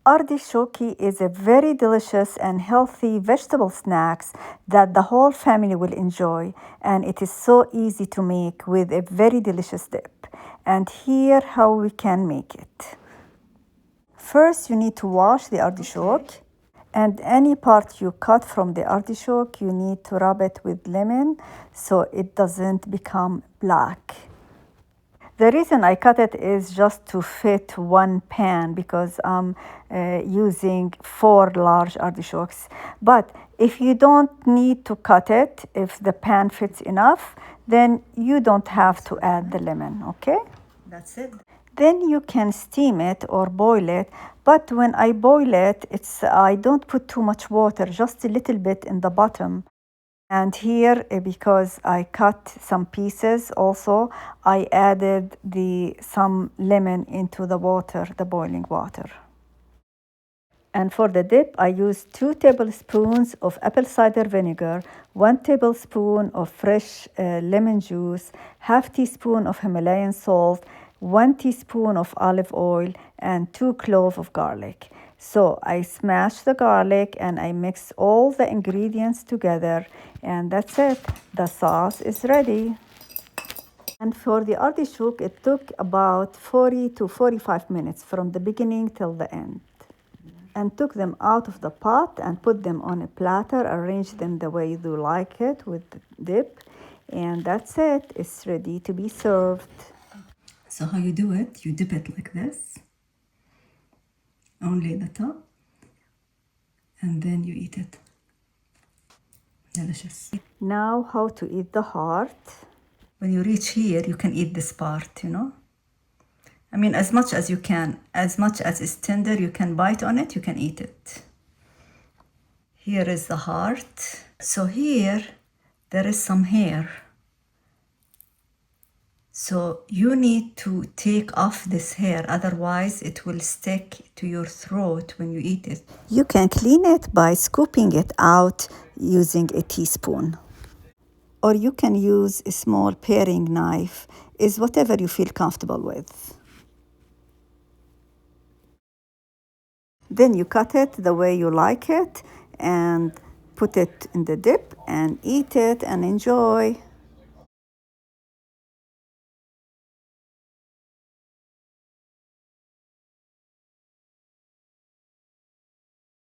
Artichoke is a very delicious and healthy vegetable snack that the whole family will enjoy, and it is so easy to make with a very delicious dip. And here how we can make it. First, you need to wash the artichoke, and any part you cut from the artichoke, you need to rub it with lemon so it doesn't become black. The reason I cut it is just to fit one pan because I'm using 4 large artichokes. But if you don't need to cut it, if the pan fits enough, then you don't have to add the lemon, okay? That's it. Then you can steam it or boil it. But when I boil it, I don't put too much water, just a little bit in the bottom. And here, because I cut some pieces also, I added some lemon into the water, the boiling water. And for the dip, I used 2 tablespoons of apple cider vinegar, 1 tablespoon of fresh lemon juice, half teaspoon of Himalayan salt, 1 teaspoon of olive oil, and 2 cloves of garlic. So I smashed the garlic and I mixed all the ingredients together, and that's it. The sauce is ready. And for the artichoke, it took about 40 to 45 minutes from the beginning till the end. And took them out of the pot and put them on a platter, arrange them the way you like it with the dip, and that's it. It's ready to be served. So how you do it, you dip it like this, only the top, and then you eat it. Delicious. Now how to eat the heart. When you reach here, you can eat this part, you know. I mean, as much as you can, as much as it's tender, you can bite on it, you can eat it. Here is the heart. So here, there is some hair. So you need to take off this hair, otherwise it will stick to your throat when you eat it. You can clean it by scooping it out using a teaspoon. Or you can use a small paring knife, is whatever you feel comfortable with. Then you cut it the way you like it and put it in the dip and eat it and enjoy.